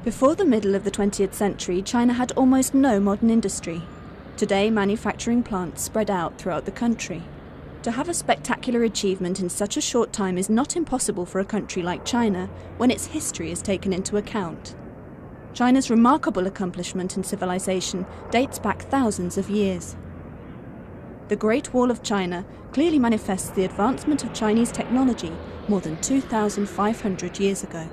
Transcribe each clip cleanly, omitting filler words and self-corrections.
Before the middle of the 20th century, China had almost no modern industry. Today, manufacturing plants spread out throughout the country. To have a spectacular achievement in such a short time is not impossible for a country like China when its history is taken into account. China's remarkable accomplishment in civilization dates back thousands of years. The Great Wall of China clearly manifests the advancement of Chinese technology more than 2,500 years ago.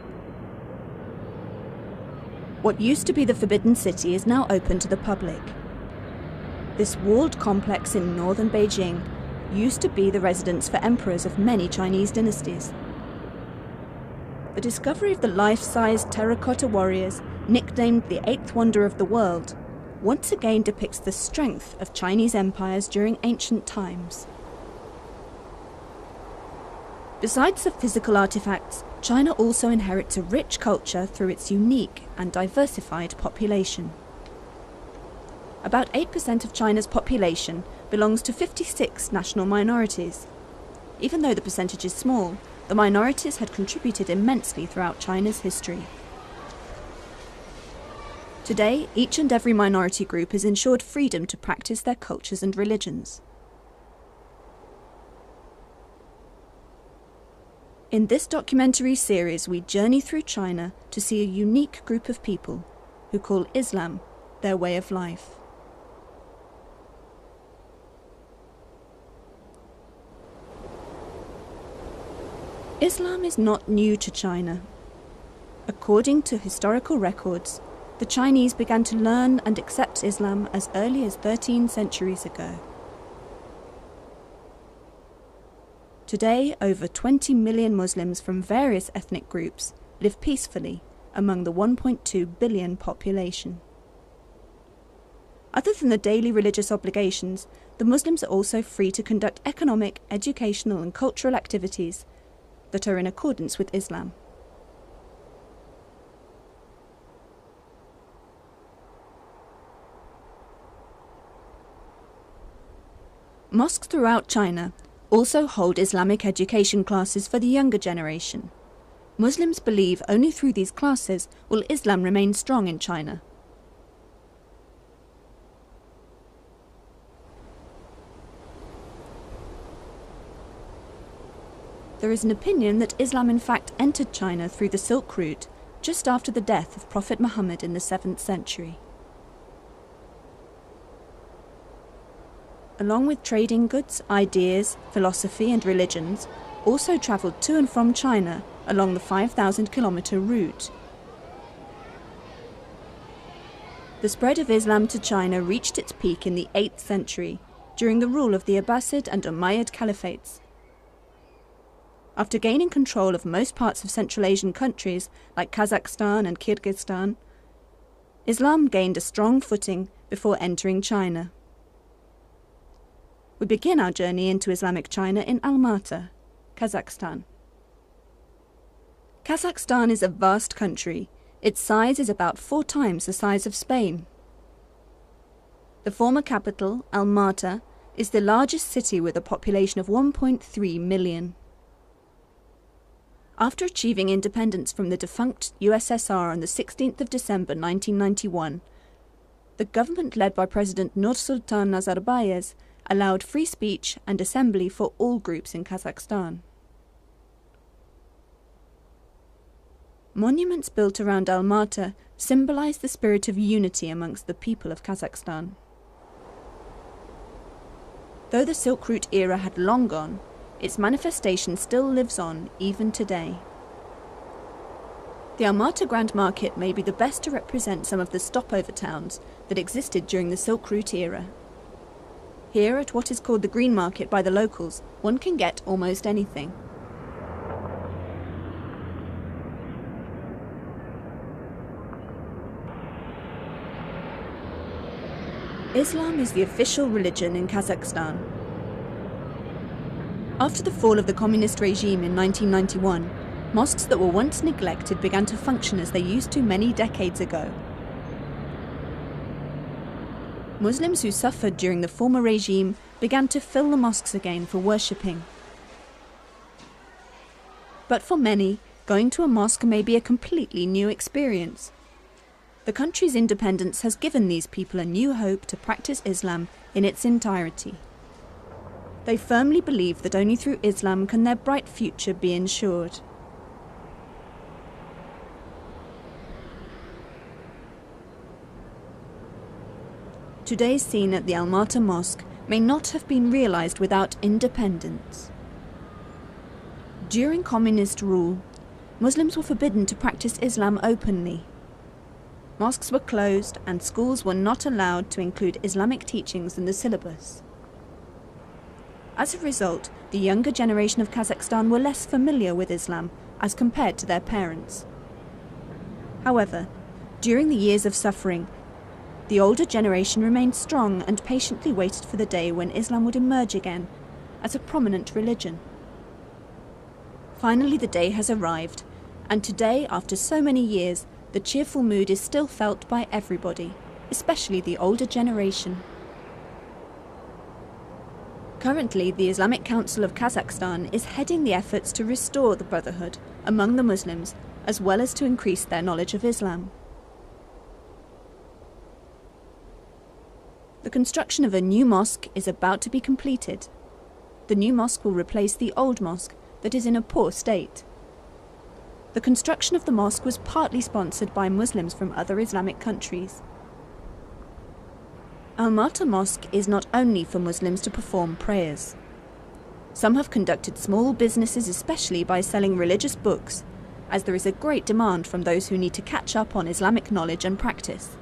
What used to be the Forbidden City is now open to the public. This walled complex in northern Beijing used to be the residence for emperors of many Chinese dynasties. The discovery of the life-sized terracotta warriors, nicknamed the Eighth Wonder of the World, once again depicts the strength of Chinese empires during ancient times. Besides the physical artifacts, China also inherits a rich culture through its unique and diversified population. About 8% of China's population belongs to 56 national minorities. Even though the percentage is small, the minorities had contributed immensely throughout China's history. Today, each and every minority group is ensured freedom to practice their cultures and religions. In this documentary series, we journey through China to see a unique group of people who call Islam their way of life. Islam is not new to China. According to historical records, the Chinese began to learn and accept Islam as early as 13 centuries ago. Today, over 20 million Muslims from various ethnic groups live peacefully among the 1.2 billion population. Other than the daily religious obligations, the Muslims are also free to conduct economic, educational and cultural activities that are in accordance with Islam. Mosques throughout China also hold Islamic education classes for the younger generation. Muslims believe only through these classes will Islam remain strong in China. There is an opinion that Islam in fact entered China through the Silk Route just after the death of Prophet Muhammad in the 7th century. Along with trading goods, ideas, philosophy and religions, also travelled to and from China along the 5,000-kilometre route. The spread of Islam to China reached its peak in the 8th century, during the rule of the Abbasid and Umayyad caliphates. After gaining control of most parts of Central Asian countries like Kazakhstan and Kyrgyzstan, Islam gained a strong footing before entering China. We begin our journey into Islamic China in Almaty, Kazakhstan. Kazakhstan is a vast country. Its size is about 4 times the size of Spain. The former capital, Almaty, is the largest city with a population of 1.3 million. After achieving independence from the defunct USSR on the 16th of December 1991, the government led by President Nursultan Nazarbayev allowed free speech and assembly for all groups in Kazakhstan. Monuments built around Almaty symbolize the spirit of unity amongst the people of Kazakhstan. Though the Silk Route era had long gone, its manifestation still lives on even today. The Almaty Grand Market may be the best to represent some of the stopover towns that existed during the Silk Route era. Here, at what is called the Green Market by the locals, one can get almost anything. Islam is the official religion in Kazakhstan. After the fall of the communist regime in 1991, mosques that were once neglected began to function as they used to many decades ago. Muslims who suffered during the former regime began to fill the mosques again for worshipping. But for many, going to a mosque may be a completely new experience. The country's independence has given these people a new hope to practice Islam in its entirety. They firmly believe that only through Islam can their bright future be ensured. Today's scene at the Almaty Mosque may not have been realized without independence. During communist rule, Muslims were forbidden to practice Islam openly. Mosques were closed and schools were not allowed to include Islamic teachings in the syllabus. As a result, the younger generation of Kazakhstan were less familiar with Islam as compared to their parents. However, during the years of suffering, the older generation remained strong and patiently waited for the day when Islam would emerge again as a prominent religion. Finally, the day has arrived, and today, after so many years, the cheerful mood is still felt by everybody, especially the older generation. Currently, the Islamic Council of Kazakhstan is heading the efforts to restore the brotherhood among the Muslims, as well as to increase their knowledge of Islam. The construction of a new mosque is about to be completed. The new mosque will replace the old mosque that is in a poor state. The construction of the mosque was partly sponsored by Muslims from other Islamic countries. Almaty Mosque is not only for Muslims to perform prayers. Some have conducted small businesses especially by selling religious books, as there is a great demand from those who need to catch up on Islamic knowledge and practice.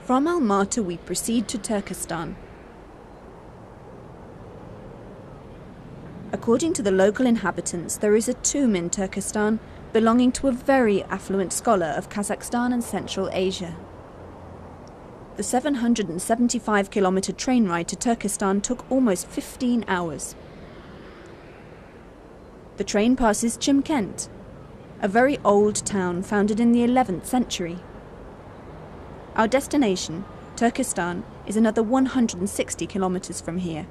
From Almaty we proceed to Turkestan. According to the local inhabitants, there is a tomb in Turkestan belonging to a very affluent scholar of Kazakhstan and Central Asia. The 775-kilometer train ride to Turkestan took almost 15 hours. The train passes Chimkent, a very old town founded in the 11th century. Our destination, Turkestan, is another 160 kilometers from here.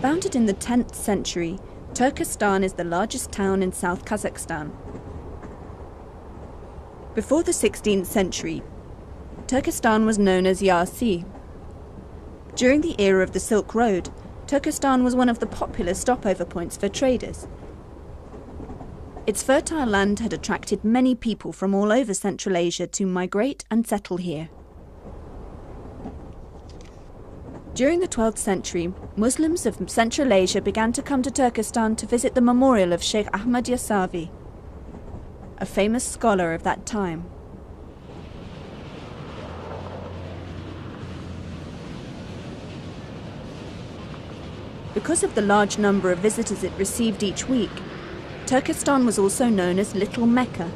Founded in the 10th century, Turkestan is the largest town in South Kazakhstan. Before the 16th century, Turkestan was known as Yarsi. During the era of the Silk Road, Turkestan was one of the popular stopover points for traders. Its fertile land had attracted many people from all over Central Asia to migrate and settle here. During the 12th century, Muslims of Central Asia began to come to Turkestan to visit the memorial of Sheikh Ahmad Yasavi, a famous scholar of that time. Because of the large number of visitors it received each week, Turkestan was also known as Little Mecca.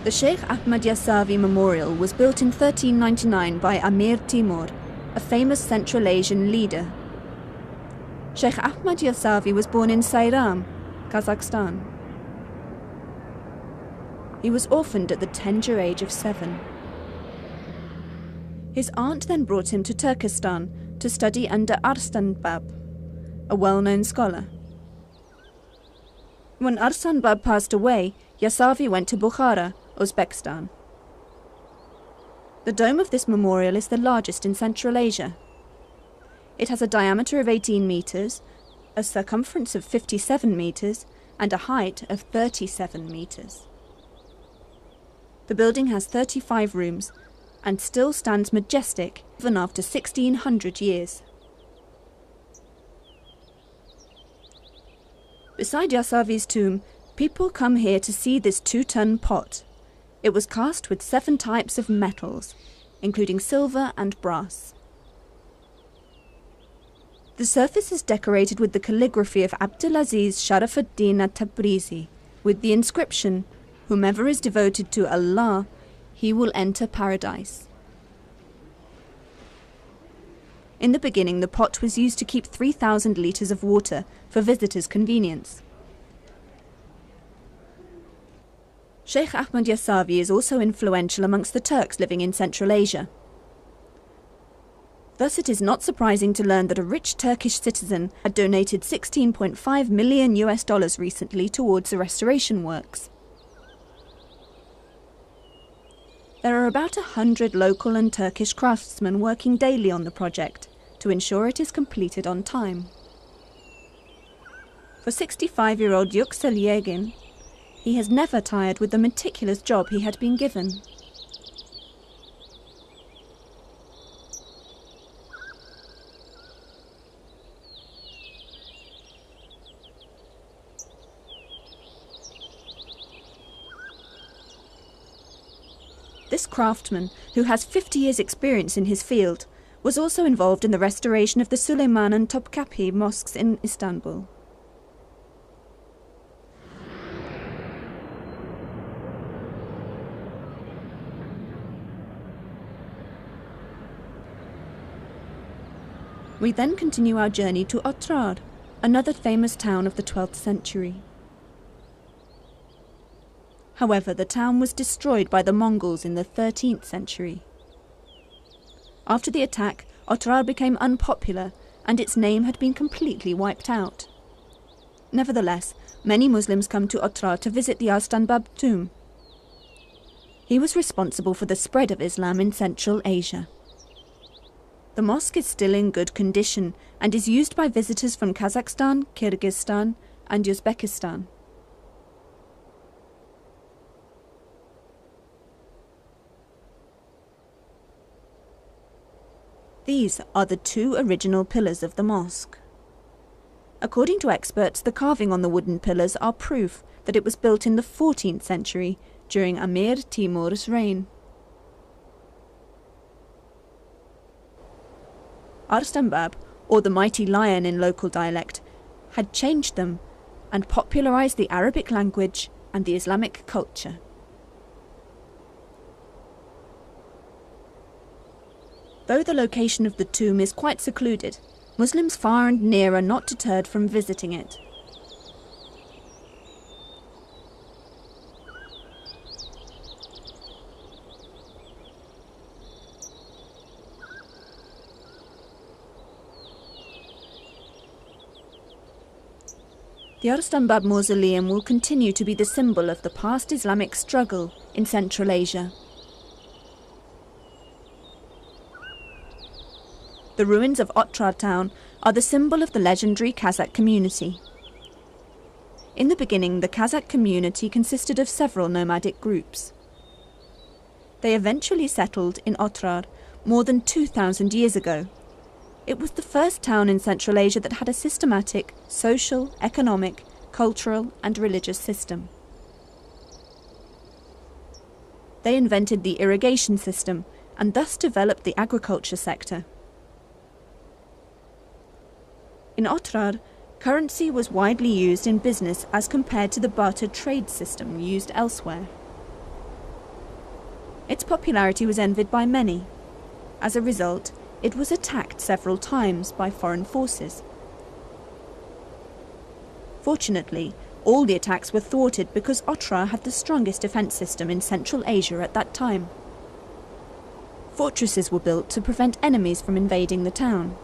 The Sheikh Ahmad Yasavi Memorial was built in 1399 by Amir Timur, a famous Central Asian leader. Sheikh Ahmad Yasavi was born in Sayram, Kazakhstan. He was orphaned at the tender age of 7. His aunt then brought him to Turkestan to study under Arslan Bab, a well-known scholar. When Arslan Bab passed away, Yasavi went to Bukhara, Uzbekistan. The dome of this memorial is the largest in Central Asia. It has a diameter of 18 meters, a circumference of 57 meters, and a height of 37 meters. The building has 35 rooms and still stands majestic even after 1600 years. Beside Yasavi's tomb, people come here to see this 2-ton pot. It was cast with 7 types of metals, including silver and brass. The surface is decorated with the calligraphy of Abdulaziz Sharafuddin at-Tabrizi, with the inscription, "Whomever is devoted to Allah, he will enter paradise." In the beginning, the pot was used to keep 3,000 litres of water for visitors' convenience. Sheikh Ahmad Yasavi is also influential amongst the Turks living in Central Asia. Thus, it is not surprising to learn that a rich Turkish citizen had donated $16.5 million recently towards the restoration works. There are about 100 local and Turkish craftsmen working daily on the project to ensure it is completed on time. For 65-year-old Yüksel Yegin, he has never tired with the meticulous job he had been given. This craftsman, who has 50 years' experience in his field, was also involved in the restoration of the Süleyman and Topkapi mosques in Istanbul. We then continue our journey to Otrar, another famous town of the 12th century. However, the town was destroyed by the Mongols in the 13th century. After the attack, Otrar became unpopular and its name had been completely wiped out. Nevertheless, many Muslims come to Otrar to visit the Arslanbab tomb. He was responsible for the spread of Islam in Central Asia. The mosque is still in good condition and is used by visitors from Kazakhstan, Kyrgyzstan and Uzbekistan. These are the two original pillars of the mosque. According to experts, the carving on the wooden pillars are proof that it was built in the 14th century during Amir Timur's reign. Arslanbab, or the mighty lion in local dialect, had changed them and popularized the Arabic language and the Islamic culture. Though the location of the tomb is quite secluded, Muslims far and near are not deterred from visiting it. The Arslanbab mausoleum will continue to be the symbol of the past Islamic struggle in Central Asia. The ruins of Otrar town are the symbol of the legendary Kazakh community. In the beginning, the Kazakh community consisted of several nomadic groups. They eventually settled in Otrar more than 2,000 years ago. It was the first town in Central Asia that had a systematic social, economic, cultural and religious system. They invented the irrigation system and thus developed the agriculture sector. In Otrar, currency was widely used in business as compared to the barter trade system used elsewhere. Its popularity was envied by many. As a result, it was attacked several times by foreign forces. Fortunately, all the attacks were thwarted because Otrar had the strongest defence system in Central Asia at that time. Fortresses were built to prevent enemies from invading the town.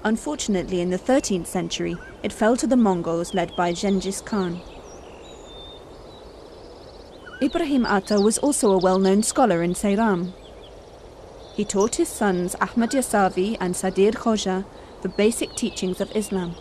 Unfortunately, in the 13th century, it fell to the Mongols led by Genghis Khan. Ibrahim Atta was also a well-known scholar in Seyram. He taught his sons Ahmad Yasavi and Sadir Khoja the basic teachings of Islam.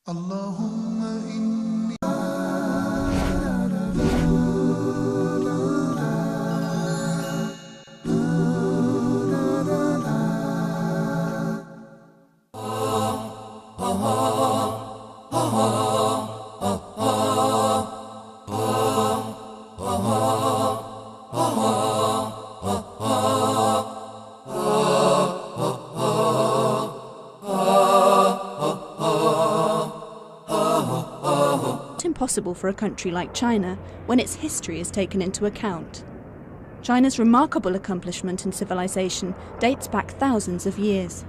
اللهم إني possible for a country like China when its history is taken into account. China's remarkable accomplishment in civilization dates back thousands of years.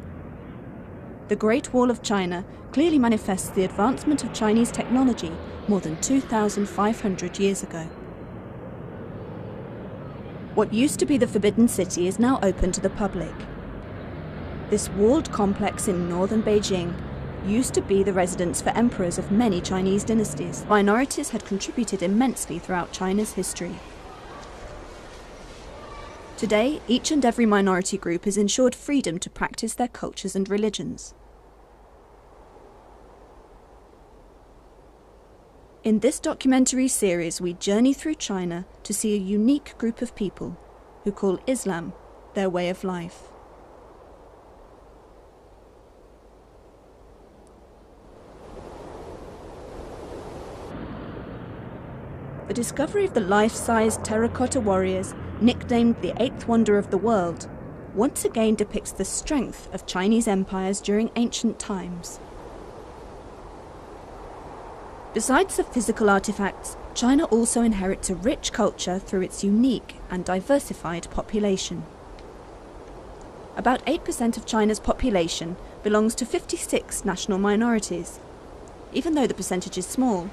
The Great Wall of China clearly manifests the advancement of Chinese technology more than 2,500 years ago. What used to be the Forbidden City is now open to the public. This walled complex in northern Beijing used to be the residence for emperors of many Chinese dynasties. Minorities had contributed immensely throughout China's history. Today, each and every minority group is ensured freedom to practice their cultures and religions. In this documentary series, we journey through China to see a unique group of people who call Islam their way of life. The discovery of the life-sized terracotta warriors, nicknamed the Eighth Wonder of the World, once again depicts the strength of Chinese empires during ancient times. Besides the physical artifacts, China also inherits a rich culture through its unique and diversified population. About 8% of China's population belongs to 56 national minorities. Even though the percentage is small,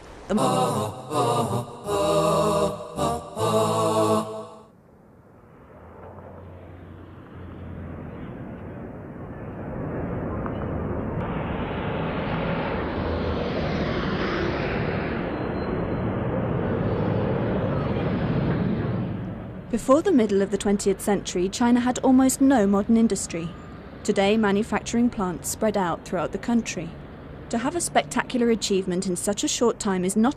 Before the middle of the 20th century, China had almost no modern industry. Today, manufacturing plants spread out throughout the country. To have a spectacular achievement in such a short time is not